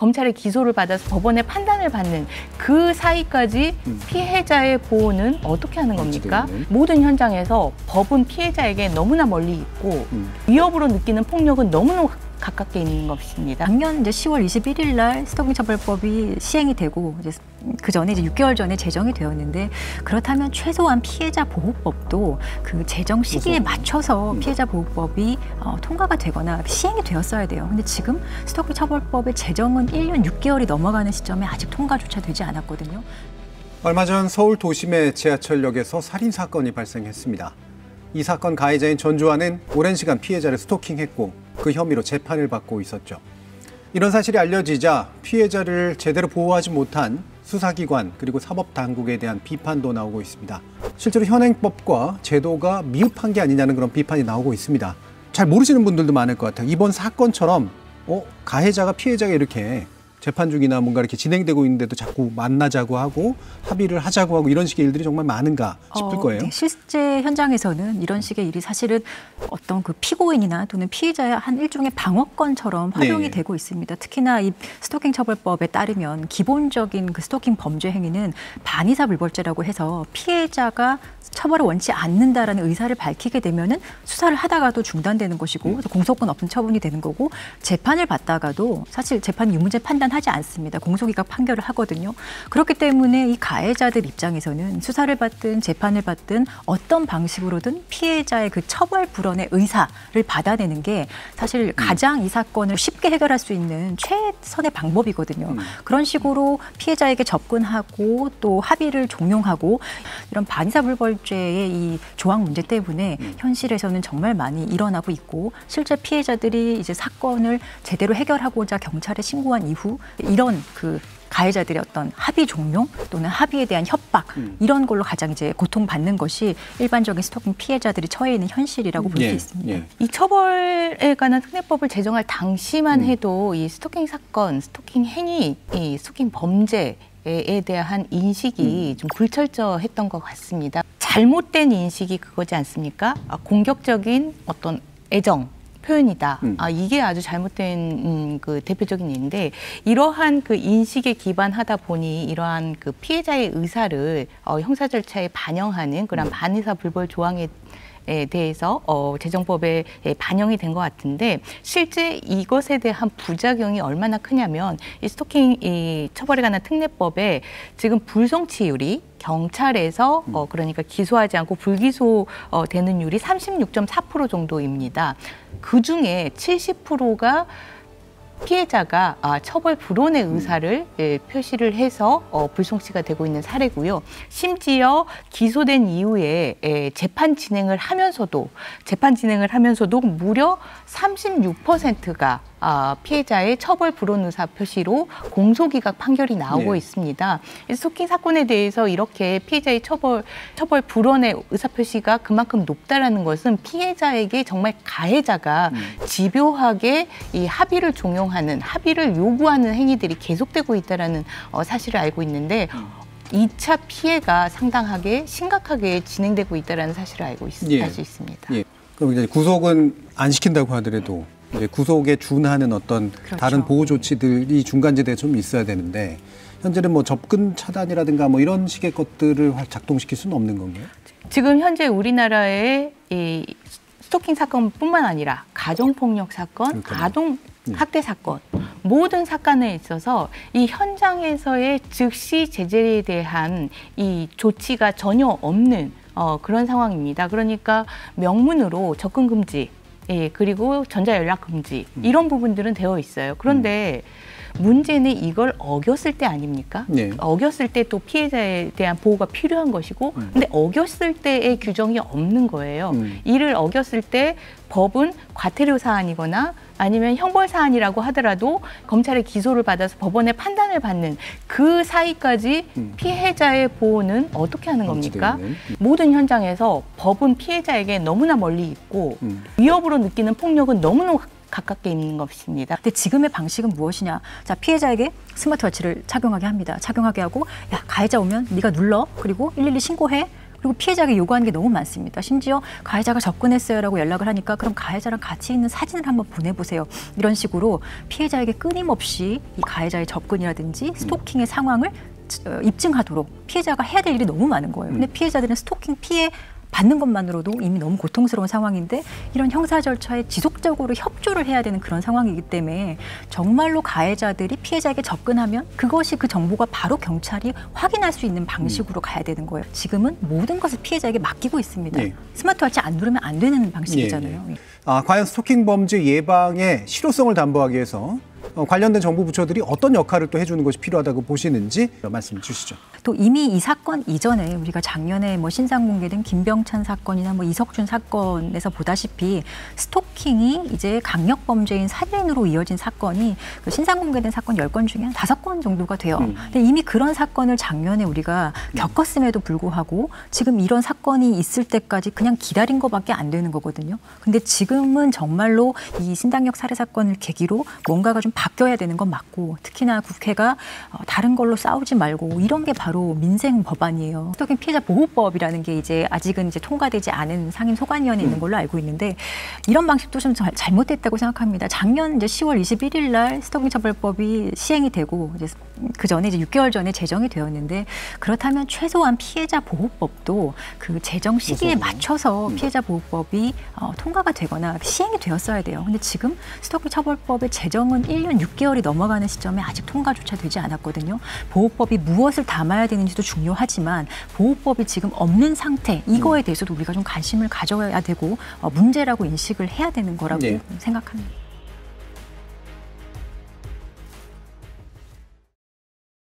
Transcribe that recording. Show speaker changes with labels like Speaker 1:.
Speaker 1: 검찰의 기소를 받아서 법원의 판단을 받는 그 사이까지 피해자의 보호는 어떻게 하는 겁니까? 모든 현장에서 법은 피해자에게 너무나 멀리 있고 위협으로 느끼는 폭력은 너무나 가깝게 있는 것입니다.
Speaker 2: 작년 이제 10월 21일 날 스토킹 처벌법이 시행이 되고 이제 그 전에 이제 6개월 전에 제정이 되었는데, 그렇다면 최소한 피해자 보호법도 그 제정 시기에 맞춰서 피해자 보호법이 통과가 되거나 시행이 되었어야 돼요. 근데 지금 스토킹 처벌법의 제정은 1년 6개월이 넘어가는 시점에 아직 통과조차 되지 않았거든요.
Speaker 3: 얼마 전 서울 도심의 지하철역에서 살인 사건이 발생했습니다. 이 사건 가해자인 전주환은 오랜 시간 피해자를 스토킹했고 그 혐의로 재판을 받고 있었죠. 이런 사실이 알려지자 피해자를 제대로 보호하지 못한 수사기관 그리고 사법당국에 대한 비판도 나오고 있습니다. 실제로 현행법과 제도가 미흡한 게 아니냐는 그런 비판이 나오고 있습니다. 잘 모르시는 분들도 많을 것 같아요. 이번 사건처럼 가해자가 피해자가 이렇게 재판 중이나 뭔가 이렇게 진행되고 있는데도 자꾸 만나자고 하고 합의를 하자고 하고 이런 식의 일들이 정말 많은가 싶을 거예요.
Speaker 2: 네, 실제 현장에서는 이런 식의 일이 사실은 어떤 그 피고인이나 또는 피해자의 한 일종의 방어권처럼 활용이 되고 있습니다. 특히나 이 스토킹 처벌법에 따르면 기본적인 그 스토킹 범죄 행위는 반의사 불벌죄라고 해서 피해자가 처벌을 원치 않는다라는 의사를 밝히게 되면은 수사를 하다가도 중단되는 것이고 공소권 없는 처분이 되는 거고, 재판을 받다가도 사실 재판 유무죄 판단하지 않습니다. 공소기각 판결을 하거든요. 그렇기 때문에 이 가해자들 입장에서는 수사를 받든 재판을 받든 어떤 방식으로든 피해자의 그 처벌 불원의 의사를 받아내는 게 사실 가장 이 사건을 쉽게 해결할 수 있는 최선의 방법이거든요. 그런 식으로 피해자에게 접근하고 또 합의를 종용하고, 이런 반의사 불벌죄의 이 조항 문제 때문에 현실에서는 정말 많이 일어나고 있고, 실제 피해자들이 이제 사건을 제대로 해결하고자 경찰에 신고한 이후 이런 그 가해자들의 어떤 합의 종용 또는 합의에 대한 협박, 이런 걸로 가장 이제 고통받는 것이 일반적인 스토킹 피해자들이 처해 있는 현실이라고 볼 수 있습니다.
Speaker 1: 이 처벌에 관한 특례법을 제정할 당시만 해도 이 스토킹 사건, 스토킹 행위, 이 스토킹 범죄 에 대한 인식이 좀 불철저했던 것 같습니다. 잘못된 인식이 그거지 않습니까? 공격적인 어떤 애정 표현이다. 이게 아주 잘못된 그 대표적인 예인데, 이러한 그 인식에 기반하다 보니 이러한 그 피해자의 의사를 형사 절차에 반영하는 그런 반의사 불벌 조항에 대해서 제정법에 반영이 된 것 같은데, 실제 이것에 대한 부작용이 얼마나 크냐면, 이 스토킹 처벌에 관한 특례법에 지금 불송치율이 경찰에서 그러니까 기소하지 않고 불기소 되는 율이 36.4% 정도입니다. 그중에 70%가 피해자가 처벌 불원의 의사를 표시를 해서 불송치가 되고 있는 사례고요. 심지어 기소된 이후에 재판 진행을 하면서도 무려 36%가 피해자의 처벌 불원 의사 표시로 공소기각 판결이 나오고 있습니다. 스토킹 사건에 대해서 이렇게 피해자의 처벌 불원의 의사 표시가 그만큼 높다라는 것은 피해자에게 정말 가해자가 집요하게 이 합의를 종용하는, 합의를 요구하는 행위들이 계속되고 있다라는 사실을 알고 있는데, 2차 피해가 상당하게 심각하게 진행되고 있다라는 사실을 알 수 있습니다.
Speaker 3: 그럼 이제 구속은 안 시킨다고 하더라도 이제 구속에 준하는 어떤 다른 보호 조치들이 중간지대에 좀 있어야 되는데, 현재는 뭐 접근 차단이라든가 뭐 이런 식의 것들을 작동시킬 수는 없는 건가요?
Speaker 1: 지금 현재 우리나라의 이 스토킹 사건뿐만 아니라 가정폭력 사건, 아동 학대 사건, 모든 사건에 있어서 이 현장에서의 즉시 제재에 대한 이 조치가 전혀 없는 그런 상황입니다. 그러니까 명문으로 접근 금지, 그리고 전자연락 금지, 이런 부분들은 되어 있어요. 그런데 문제는 이걸 어겼을 때 아닙니까? 어겼을 때 또 피해자에 대한 보호가 필요한 것이고, 근데 어겼을 때의 규정이 없는 거예요. 이를 어겼을 때 법은 과태료 사안이거나 아니면 형벌 사안이라고 하더라도 검찰의 기소를 받아서 법원의 판단을 받는 그 사이까지 피해자의 보호는 어떻게 하는 겁니까? 모든 현장에서 법은 피해자에게 너무나 멀리 있고 위협으로 느끼는 폭력은 너무나 가깝게 있는 것입니다.
Speaker 2: 근데 지금의 방식은 무엇이냐? 자, 피해자에게 스마트워치를 착용하게 합니다. 착용하게 하고, 야, 가해자 오면 네가 눌러. 그리고 112 신고해. 그리고 피해자에게 요구하는 게 너무 많습니다. 심지어 가해자가 접근했어요라고 연락을 하니까 그럼 가해자랑 같이 있는 사진을 한번 보내보세요. 이런 식으로 피해자에게 끊임없이 이 가해자의 접근이라든지 스토킹의 상황을 입증하도록 피해자가 해야 될 일이 너무 많은 거예요. 근데 피해자들은 스토킹 피해 받는 것만으로도 이미 너무 고통스러운 상황인데 이런 형사 절차에 지속적으로 협조를 해야 되는 그런 상황이기 때문에 정말로 가해자들이 피해자에게 접근하면 그것이 그 정보가 바로 경찰이 확인할 수 있는 방식으로 가야 되는 거예요. 지금은 모든 것을 피해자에게 맡기고 있습니다.
Speaker 3: 네.
Speaker 2: 스마트워치 안 누르면 안 되는 방식이잖아요.
Speaker 3: 네. 과연 스토킹 범죄 예방의 실효성을 담보하기 위해서 관련된 정부 부처들이 어떤 역할을 또 해주는 것이 필요하다고 보시는지 말씀 주시죠.
Speaker 2: 또 이미 이 사건 이전에 우리가 작년에 뭐 신상 공개된 김병찬 사건이나 뭐 이석준 사건에서 보다시피 스토킹이 이제 강력 범죄인 살인으로 이어진 사건이 그 신상 공개된 사건 10건 중에 한 5건 정도가 돼요. 근데 이미 그런 사건을 작년에 우리가 겪었음에도 불구하고 지금 이런 사건이 있을 때까지 그냥 기다린 것밖에 안 되는 거거든요. 근데 지금은 정말로 이 신당역 살해 사건을 계기로 뭔가가 좀 바뀌어야 되는 건 맞고 특히나 국회가 다른 걸로 싸우지 말고 이런 게 바로 민생 법안이에요. 스토킹 피해자 보호법이라는 게 이제 아직은 이제 통과되지 않은 상임 소관위원회에 있는 걸로 알고 있는데 이런 방식도 좀 잘못됐다고 생각합니다. 작년 이제 10월 21일 날 스토킹 처벌법이 시행이 되고 이제 그 전에 이제 6개월 전에 제정이 되었는데 그렇다면 최소한 피해자 보호법도 그 제정 시기에 맞춰서 피해자 보호법이 통과가 되거나 시행이 되었어야 돼요. 근데 지금 스토킹 처벌법의 제정은 1년 6개월이 넘어가는 시점에 아직 통과조차 되지 않았거든요. 보호법이 무엇을 담아야 되는지도 중요하지만 보호법이 지금 없는 상태 이거에 대해서도 우리가 좀 관심을 가져야 되고 문제라고 인식을 해야 되는 거라고 생각합니다.